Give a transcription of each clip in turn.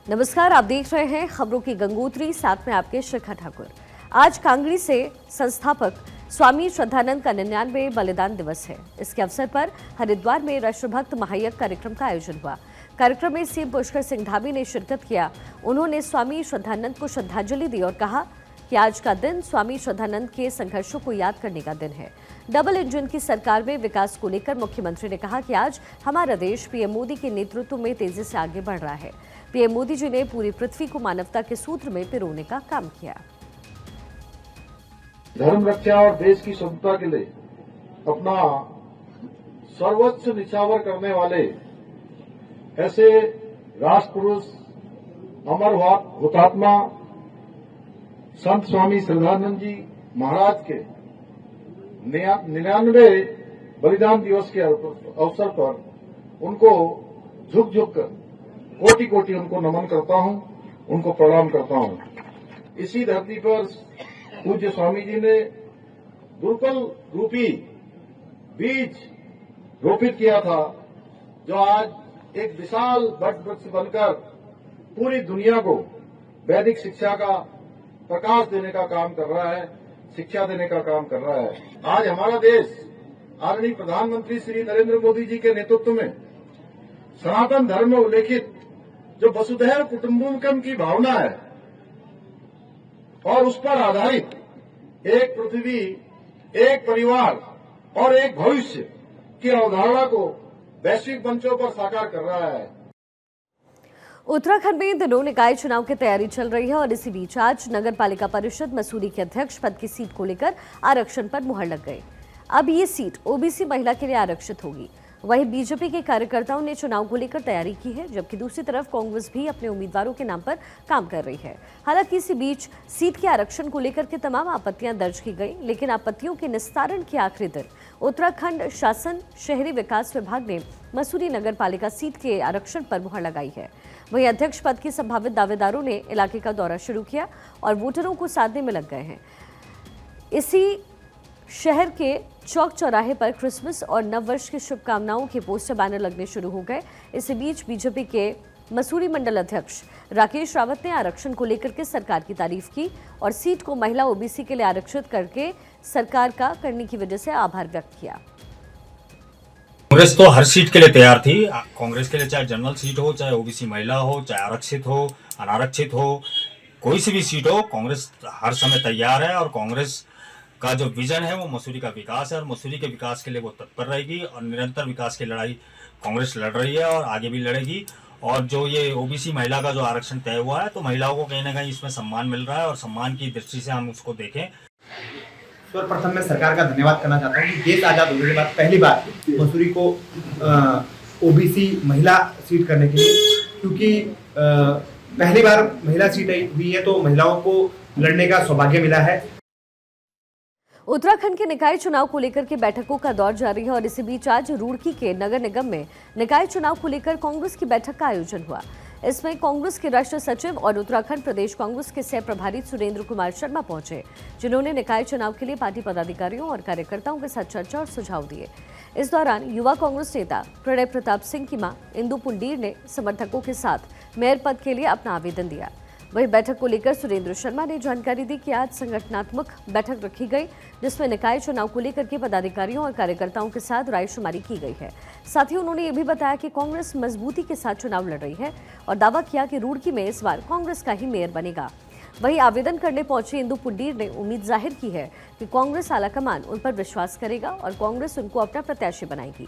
नमस्कार, आप देख रहे हैं खबरों की गंगोत्री, साथ में आपके शिखा ठाकुर। आज कांगड़ी से संस्थापक स्वामी श्रद्धानंद का 99वें बलिदान दिवस है। इसके अवसर पर हरिद्वार में राष्ट्रभक्त महायज्ञ कार्यक्रम का आयोजन हुआ। कार्यक्रम में सीएम पुष्कर सिंह धामी ने शिरकत किया। उन्होंने स्वामी श्रद्धानंद को श्रद्धांजलि दी और कहा कि आज का दिन स्वामी श्रद्धानंद के संघर्षों को याद करने का दिन है। डबल इंजन की सरकार में विकास को लेकर मुख्यमंत्री ने कहा कि आज हमारा देश पीएम मोदी के नेतृत्व में तेजी से आगे बढ़ रहा है। पीएम मोदी जी ने पूरी पृथ्वी को मानवता के सूत्र में पिरोने का काम किया। धर्म रक्षा और देश की स्वतंत्रता के लिए अपना सर्वोच्च निछावर करने वाले ऐसे राष्ट्र पुरुष अमर हुतात्मा संत स्वामी श्रद्धानंद जी महाराज के 99वें बलिदान दिवस के अवसर पर उनको झुक झुक कर कोटि कोटि उनको नमन करता हूं, उनको प्रणाम करता हूं। इसी धरती पर पूज्य स्वामी जी ने गुरुकुल रूपी बीज रोपित किया था, जो आज एक विशाल वट वृक्ष बनकर पूरी दुनिया को वैदिक शिक्षा का प्रकाश देने का काम कर रहा है, शिक्षा देने का काम कर रहा है। आज हमारा देश आदरणीय प्रधानमंत्री श्री नरेंद्र मोदी जी के नेतृत्व में सनातन धर्म में उल्लेखित जो वसुधैव कुटुंबकम की भावना है और उस पर आधारित एक पृथ्वी, एक परिवार और एक भविष्य की अवधारणा को वैश्विक मंचों पर साकार कर रहा है। उत्तराखंड में दिनों निकाय चुनाव की तैयारी चल रही है और इसी बीच आज नगर पालिका परिषद मसूरी के अध्यक्ष पद की सीट को लेकर आरक्षण पर मुहर लग गई। अब ये सीट ओबीसी महिला के लिए आरक्षित होगी। वहीं बीजेपी के कार्यकर्ताओं ने चुनाव को लेकर तैयारी की है, जबकि दूसरी तरफ कांग्रेस भी अपने उम्मीदवारों के नाम पर काम कर रही है। हालांकि इसी बीच सीट के आरक्षण को लेकर के तमाम आपत्तियां दर्ज की गई, लेकिन आपत्तियों के निस्तारण के आखिरी दिन उत्तराखंड शासन शहरी विकास विभाग ने मसूरी नगर पालिका सीट के आरक्षण पर मुहर लगाई है। वहीं अध्यक्ष पद के संभावित दावेदारों ने इलाके का दौरा शुरू किया और वोटरों को साधने में लग गए हैं। इसी शहर के चौक चौराहे पर क्रिसमस और नववर्ष की शुभकामनाओं के पोस्टर बैनर लगने शुरू हो गए। इसी बीच बीजेपी के मसूरी मंडल अध्यक्ष राकेश रावत ने आरक्षण को लेकर के सरकार की तारीफ की और सीट को महिला ओबीसी के लिए आरक्षित करके सरकार का करने की वजह से आभार व्यक्त किया। कांग्रेस तो हर सीट के लिए तैयार थी। कांग्रेस के लिए चाहे जनरल सीट हो, चाहे ओबीसी महिला हो, चाहे आरक्षित हो, अनारक्षित हो, कोई सी भी सीट हो, कांग्रेस हर समय तैयार है। और कांग्रेस का जो विजन है वो मसूरी का विकास है और मसूरी के विकास के लिए वो तत्पर रहेगी और निरंतर विकास की लड़ाई कांग्रेस लड़ रही है और आगे भी लड़ेगी। और जो ये ओबीसी महिला का जो आरक्षण तय हुआ है, तो महिलाओं को कहीं ना कहीं इसमें सम्मान मिल रहा है और सम्मान की दृष्टि से हम उसको देखें। सर्वप्रथम मैं सरकार का धन्यवाद करना चाहता हूँ कि देश आज़ाद होने के बाद पहली बार मसूरी को ओबीसी महिला सीट करने के लिए, क्योंकि पहली बार महिला सीट हुई है तो महिलाओं को लड़ने का सौभाग्य मिला है। उत्तराखंड के निकाय चुनाव को लेकर के बैठकों का दौर जारी है और इसी बीच आज रुड़की के नगर निगम में निकाय चुनाव को लेकर कांग्रेस की बैठक का आयोजन हुआ। इसमें कांग्रेस के राष्ट्रीय सचिव और उत्तराखंड प्रदेश कांग्रेस के सह प्रभारी सुरेंद्र कुमार शर्मा पहुंचे, जिन्होंने निकाय चुनाव के लिए पार्टी पदाधिकारियों और कार्यकर्ताओं के साथ चर्चा और सुझाव दिए। इस दौरान युवा कांग्रेस नेता प्रणय प्रताप सिंह की मां इंदु पुंडीर ने समर्थकों के साथ मेयर पद के लिए अपना आवेदन दिया। वहीं बैठक को लेकर सुरेंद्र शर्मा ने जानकारी दी कि आज संगठनात्मक बैठक रखी गई, जिसमें निकाय चुनाव को लेकर के पदाधिकारियों और कार्यकर्ताओं के साथ रायशुमारी की गई है। साथ ही उन्होंने ये भी बताया कि कांग्रेस मजबूती के साथ चुनाव लड़ रही है और दावा किया कि रुड़की में इस बार कांग्रेस का ही मेयर बनेगा। वहीं आवेदन करने पहुंचे इंदु पुंडीर ने उम्मीद जाहिर की है कि कांग्रेस आलाकमान उन पर विश्वास करेगा और कांग्रेस उनको अपना प्रत्याशी बनाएगी।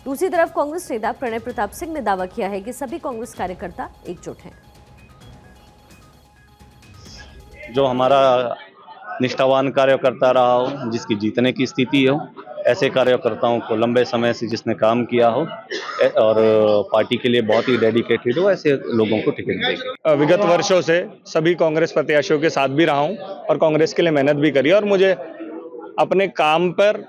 दूसरी तरफ कांग्रेस नेता प्रणय प्रताप सिंह ने दावा किया है कि सभी कांग्रेस कार्यकर्ता एकजुट हैं। जो हमारा निष्ठावान कार्यकर्ता रहा हो, जिसकी जीतने की स्थिति हो, ऐसे कार्यकर्ताओं को लंबे समय से जिसने काम किया हो और पार्टी के लिए बहुत ही डेडिकेटेड हो, ऐसे लोगों को टिकट देंगे। विगत वर्षों से सभी कांग्रेस प्रत्याशियों के साथ भी रहा हूं और कांग्रेस के लिए मेहनत भी करी और मुझे अपने काम पर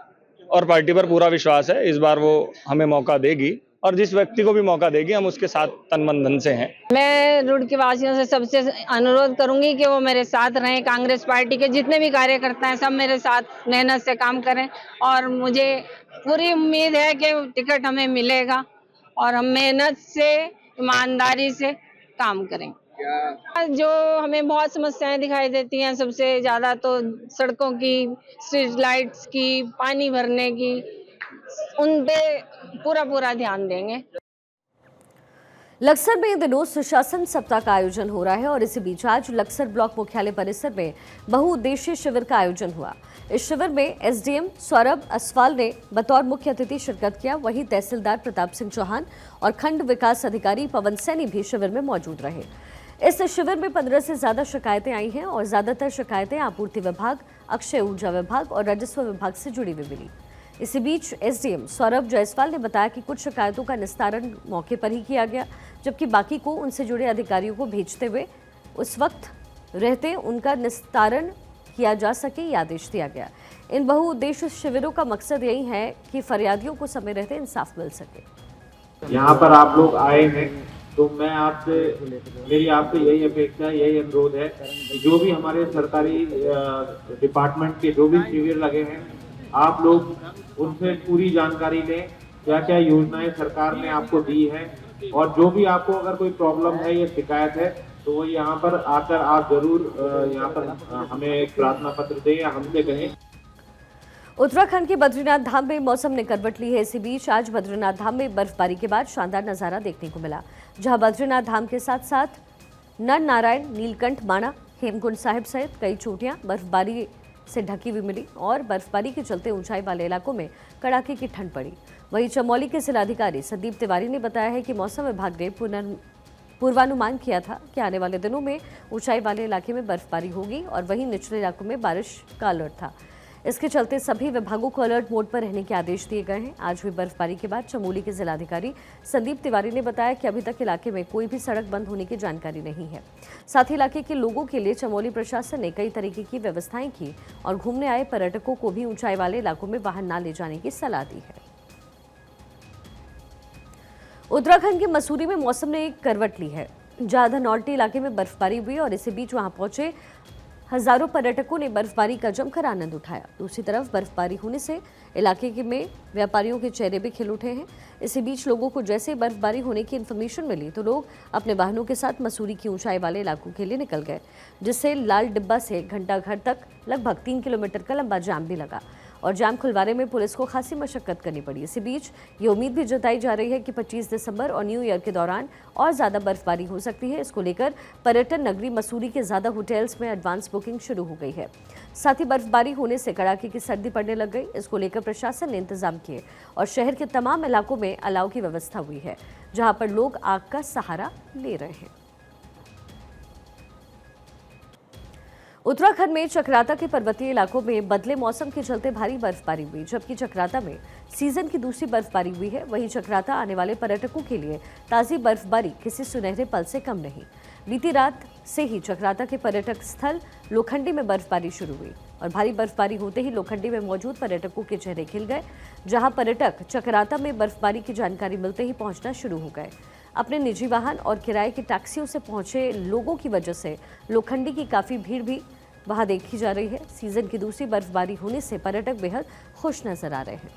और पार्टी पर पूरा विश्वास है। इस बार वो हमें मौका देगी और जिस व्यक्ति को भी मौका देगी हम उसके साथ तन मन धन से हैं। मैं रुड़की वासियों से सबसे अनुरोध करूंगी कि वो मेरे साथ रहें। कांग्रेस पार्टी के जितने भी कार्यकर्ता हैं सब मेरे साथ मेहनत से काम करें और मुझे पूरी उम्मीद है कि टिकट हमें मिलेगा और हम मेहनत से ईमानदारी से काम करें। जो हमें बहुत समस्याएं दिखाई देती हैं, सबसे ज्यादा तो सड़कों की, स्ट्रीट लाइट्स की, पानी भरने की, उन पे पूरा ध्यान देंगे। लक्सर में इन दिनों सुशासन सप्ताह का आयोजन हो रहा है और इसी बीच आज लक्सर ब्लॉक मुख्यालय परिसर में बहुउद्देशीय शिविर का आयोजन हुआ। इस शिविर में एसडीएम सौरभ असवाल ने बतौर मुख्य अतिथि शिरकत किया। वहीं तहसीलदार प्रताप सिंह चौहान और खंड विकास अधिकारी पवन सैनी भी शिविर में मौजूद रहे। इस शिविर में 15 से ज्यादा शिकायतें आई हैं और ज्यादातर शिकायतें आपूर्ति विभाग, अक्षय ऊर्जा विभाग और राजस्व विभाग से जुड़ी हुई मिली। इसी बीच एसडीएम सौरभ जायसवाल ने बताया कि कुछ शिकायतों का निस्तारण मौके पर ही किया गया, जबकि बाकी को उनसे जुड़े अधिकारियों को भेजते हुए उस वक्त रहते उनका निस्तारण किया जा सके ये आदेश दिया गया। इन बहुउद्देशीय शिविरों का मकसद यही है कि फरियादियों को समय रहते इंसाफ मिल सके। यहाँ पर आप लोग आए हैं तो मैं मेरी आपसे यही अपेक्षा है, यही अनुरोध है कि जो भी हमारे सरकारी डिपार्टमेंट के जो भी शिविर लगे हैं, आप लोग उनसे पूरी जानकारी लें, क्या क्या योजनाएं सरकार ने आपको दी है, और जो भी आपको अगर कोई प्रॉब्लम है या शिकायत है तो वो यहाँ पर आकर आप जरूर यहाँ पर हमें एक प्रार्थना पत्र दें या हमसे कहें। उत्तराखंड के बद्रीनाथ धाम में मौसम ने करवट ली है। इसी बीच आज बद्रीनाथ धाम में बर्फबारी के बाद शानदार नजारा देखने को मिला, जहां बद्रीनाथ धाम के साथ साथ नर नारायण, नीलकंठ, माणा, हेमकुंड साहिब सहित कई चोटियां बर्फबारी से ढकी हुई मिली और बर्फबारी के चलते ऊंचाई वाले इलाकों में कड़ाके की ठंड पड़ी। वहीं चमोली के जिलाधिकारी संदीप तिवारी ने बताया है कि मौसम विभाग ने पूर्वानुमान किया था कि आने वाले दिनों में ऊंचाई वाले इलाके में बर्फबारी होगी और वहीं निचले इलाकों में बारिश का अलर्ट था। इसके चलते सभी विभागों को अलर्ट मोड पर रहने के आदेश दिए गए हैं। आज हुई बर्फबारी के बाद चमोली के जिलाधिकारी संदीप तिवारी ने बताया कि अभी तक इलाके में कोई भी सड़क बंद होने की जानकारी नहीं है। साथ ही इलाके के लोगों के लिए चमोली प्रशासन ने कई तरीके की व्यवस्थाएं की और घूमने आए पर्यटकों को भी ऊंचाई वाले इलाकों में वाहन न ले जाने की सलाह दी है। उत्तराखंड के मसूरी में मौसम ने एक करवट ली है, जहां धनौल्टी इलाके में बर्फबारी हुई और इसी बीच वहां पहुंचे हजारों पर्यटकों ने बर्फबारी का जमकर आनंद उठाया। दूसरी तरफ बर्फबारी होने से इलाके में व्यापारियों के चेहरे भी खिल उठे हैं। इसी बीच लोगों को जैसे ही बर्फबारी होने की इन्फॉर्मेशन मिली तो लोग अपने वाहनों के साथ मसूरी की ऊंचाई वाले इलाकों के लिए निकल गए, जिससे लाल डिब्बा से घंटाघर तक लगभग 3 किलोमीटर का लंबा जाम भी लगा और जाम खुलवाने में पुलिस को खासी मशक्कत करनी पड़ी। इसी बीच ये उम्मीद भी जताई जा रही है कि 25 दिसंबर और न्यू ईयर के दौरान और ज़्यादा बर्फबारी हो सकती है। इसको लेकर पर्यटन नगरी मसूरी के ज़्यादा होटल्स में एडवांस बुकिंग शुरू हो गई है। साथ ही बर्फबारी होने से कड़ाके की सर्दी पड़ने लग गई। इसको लेकर प्रशासन ने इंतजाम किए और शहर के तमाम इलाकों में अलाव की व्यवस्था हुई है, जहां पर लोग आग का सहारा ले रहे हैं। उत्तराखंड में चक्राता के पर्वतीय इलाकों में बदले मौसम के चलते भारी बर्फबारी हुई, जबकि चक्राता में सीजन की दूसरी बर्फबारी हुई है। वहीं चक्राता आने वाले पर्यटकों के लिए ताज़ी बर्फबारी किसी सुनहरे पल से कम नहीं। बीती रात से ही चक्राता के पर्यटक स्थल लोखंडी में बर्फबारी शुरू हुई और भारी बर्फबारी होते ही लोखंडी में मौजूद पर्यटकों के चेहरे खिल गए, जहां पर्यटक चक्राता में बर्फबारी की जानकारी मिलते ही पहुंचना शुरू हो गए। अपने निजी वाहन और किराए की टैक्सियों से पहुंचे लोगों की वजह से लोखंडी की काफ़ी भीड़ भी वहां देखी जा रही है। सीजन की दूसरी बर्फबारी होने से पर्यटक बेहद खुश नजर आ रहे हैं।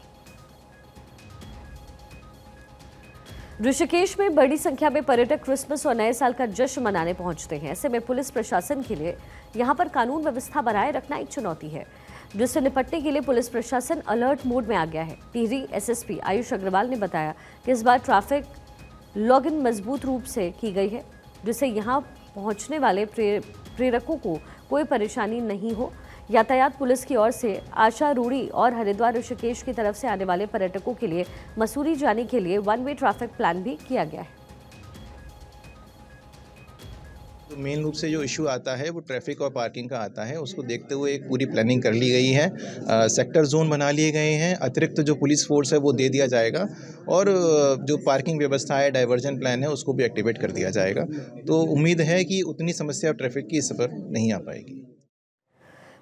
ऋषिकेश में बड़ी संख्या में पर्यटक क्रिसमस और नए साल का जश्न मनाने पहुंचते हैं। ऐसे में पुलिस प्रशासन के लिए यहां पर कानून व्यवस्था बनाए रखना एक चुनौती है, जिससे निपटने के लिए पुलिस प्रशासन अलर्ट मोड में आ गया है। टिहरी एसएसपी आयुष अग्रवाल ने बताया कि इस बार ट्रैफिक लॉगिन मजबूत रूप से की गई है, जिससे यहां पहुंचने वाले प्रेरकों को कोई परेशानी नहीं हो। यातायात पुलिस की ओर से आशा रूड़ी और हरिद्वार ऋषिकेश की तरफ से आने वाले पर्यटकों के लिए मसूरी जाने के लिए 1 वे ट्रैफिक प्लान भी किया गया है। मेन रूप से जो इशू आता है वो ट्रैफिक और पार्किंग का आता है, उसको देखते हुए एक पूरी प्लानिंग कर ली गई है। सेक्टर जोन बना लिए गए हैं, अतिरिक्त जो पुलिस फोर्स है वो दे दिया जाएगा और जो पार्किंग व्यवस्था है, डाइवर्जन प्लान है, उसको भी एक्टिवेट कर दिया जाएगा। तो उम्मीद है कि उतनी समस्या ट्रैफिक की इस पर नहीं आ पाएगी।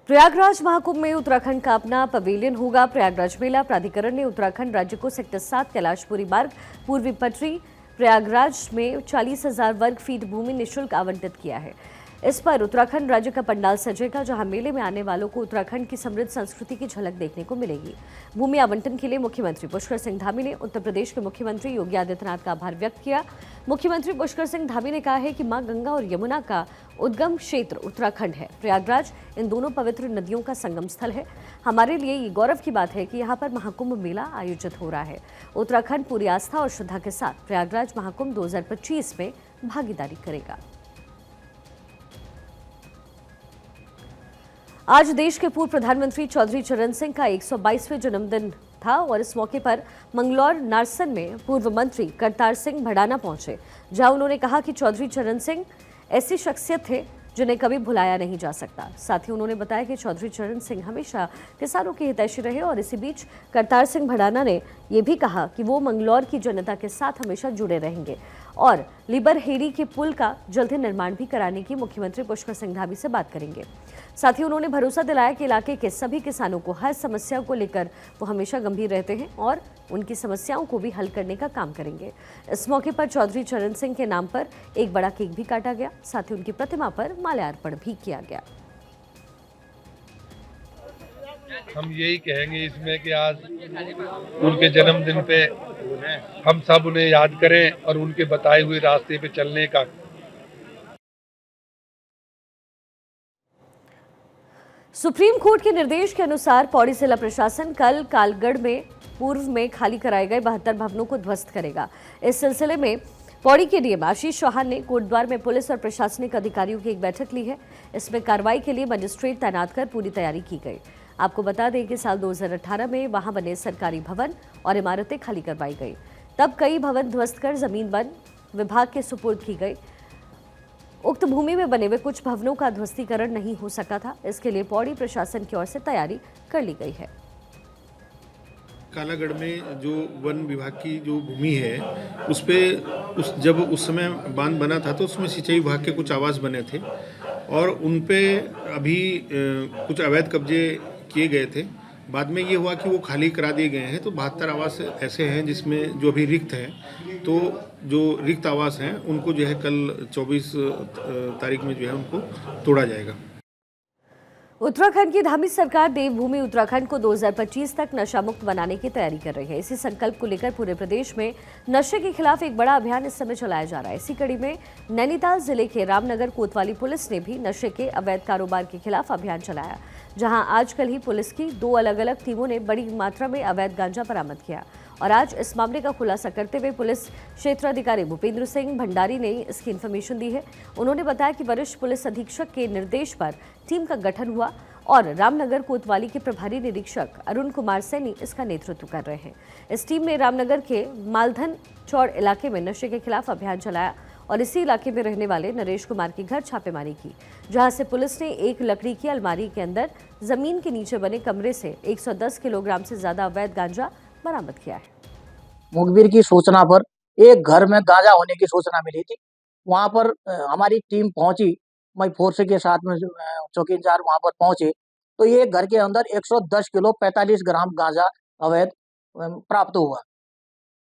प्रयागराज महाकुंभ में उत्तराखंड का अपना पवेलियन होगा। प्रयागराज मेला प्राधिकरण ने उत्तराखंड राज्य को सेक्टर 7 कैलाशपुरी मार्ग पूर्वी पटरी प्रयागराज में 40,000 वर्ग फीट भूमि निःशुल्क आवंटित किया है। इस पर उत्तराखंड राज्य का पंडाल सजेगा, जहां मेले में आने वालों को उत्तराखंड की समृद्ध संस्कृति की झलक देखने को मिलेगी। भूमि आवंटन के लिए मुख्यमंत्री पुष्कर सिंह धामी ने उत्तर प्रदेश के मुख्यमंत्री योगी आदित्यनाथ का आभार व्यक्त किया। मुख्यमंत्री पुष्कर सिंह धामी ने कहा है कि मां गंगा और यमुना का उद्गम क्षेत्र उत्तराखंड है। प्रयागराज इन दोनों पवित्र नदियों का संगम स्थल है। हमारे लिए ये गौरव की बात है कि यहाँ पर महाकुंभ मेला आयोजित हो रहा है। उत्तराखंड पूरी आस्था और श्रद्धा के साथ प्रयागराज महाकुंभ 2025 में भागीदारी करेगा। आज देश के पूर्व प्रधानमंत्री चौधरी चरण सिंह का 122वें जन्मदिन था और इस मौके पर मंगलौर नारसन में पूर्व मंत्री करतार सिंह भड़ाना पहुंचे, जहां उन्होंने कहा कि चौधरी चरण सिंह ऐसी शख्सियत थे जिन्हें कभी भुलाया नहीं जा सकता। साथ ही उन्होंने बताया कि चौधरी चरण सिंह हमेशा किसानों के हितैषी रहे और इसी बीच करतार सिंह भड़ाना ने यह भी कहा कि वो मंगलौर की जनता के साथ हमेशा जुड़े रहेंगे और लिबर हेड़ी के पुल का जल्द ही निर्माण भी कराने की मुख्यमंत्री पुष्कर सिंह धामी से बात करेंगे। साथ ही उन्होंने भरोसा दिलाया कि इलाके के सभी किसानों को हर समस्या को लेकर वो हमेशा गंभीर रहते हैं और उनकी समस्याओं को भी हल करने का काम करेंगे। इस मौके पर चौधरी चरण सिंह के नाम पर एक बड़ा केक भी काटा गया, साथ ही उनकी प्रतिमा पर माल्यार्पण भी किया गया। हम यही कहेंगे इसमें कि आज उनके जन्मदिन पे हम सब उन्हें याद करें और उनके बताए हुए रास्ते पे चलने का। सुप्रीम कोर्ट के निर्देश के अनुसार पौड़ी जिला प्रशासन कल कालगढ़ में पूर्व में खाली कराए गए 72 भवनों को ध्वस्त करेगा। इस सिलसिले में पौड़ी के डीएम आशीष चौहान ने कोटद्वार में पुलिस और प्रशासनिक अधिकारियों की एक बैठक ली है। इसमें कार्रवाई के लिए मजिस्ट्रेट तैनात कर पूरी तैयारी की गई। आपको बता दें कि साल 2018 में वहां बने सरकारी भवन और इमारतें खाली करवाई गई। तब कई भवन ध्वस्त कर जमीन वन विभाग के सुपुर्द की गई। उक्त भूमि में बने हुए कुछ भवनों का ध्वस्तीकरण नहीं हो सका था। इसके लिए पौड़ी प्रशासन की ओर से तैयारी कर ली गई है। कालागढ़ में जो वन विभाग की जो भूमि है उस पे जब उस समय बांध बना था तो उसमें सिंचाई विभाग के कुछ आवास बने थे और उन पे अभी कुछ अवैध कब्जे किए गए थे। बाद में ये हुआ कि वो खाली करा दिए गए हैं। तो 72 आवास ऐसे हैं जिसमें जो अभी रिक्त हैं, तो जो रिक्त आवास हैं उनको जो है कल 24 तारीख में जो है उनको तोड़ा जाएगा। उत्तराखंड की धामी सरकार देवभूमि उत्तराखंड को 2025 तक नशा मुक्त बनाने की तैयारी कर रही है। इसी संकल्प को लेकर पूरे प्रदेश में नशे के खिलाफ एक बड़ा अभियान इस समय चलाया जा रहा है। इसी कड़ी में नैनीताल जिले के रामनगर कोतवाली पुलिस ने भी नशे के अवैध कारोबार के खिलाफ अभियान चलाया, जहां आज कल ही पुलिस की 2 अलग अलग टीमों ने बड़ी मात्रा में अवैध गांजा बरामद किया। और आज इस मामले का खुलासा करते हुए पुलिस क्षेत्राधिकारी भूपेंद्र सिंह भंडारी ने इसकी इन्फॉर्मेशन दी है। उन्होंने बताया कि वरिष्ठ पुलिस अधीक्षक के निर्देश पर टीम का गठन हुआ और रामनगर कोतवाली के प्रभारी निरीक्षक अरुण कुमार सैनी इसका नेतृत्व कर रहे हैं। इस टीम ने रामनगर के मालधन चौड़ इलाके में नशे के खिलाफ अभियान चलाया और इसी इलाके में रहने वाले नरेश कुमार के घर छापेमारी की, जहां से पुलिस ने एक लकड़ी की अलमारी के अंदर जमीन के नीचे बने कमरे से 110 किलोग्राम से ज्यादा अवैध गांजा बरामद किया है। मुखबिर की सूचना पर एक घर में गांजा होने की सूचना मिली थी। वहां पर हमारी टीम पहुंची, मई फोर्स के साथ में चौकी इंचार्ज वहां पर पहुंचे तो ये घर के अंदर 110 किलो 45 ग्राम गांजा अवैध प्राप्त हुआ।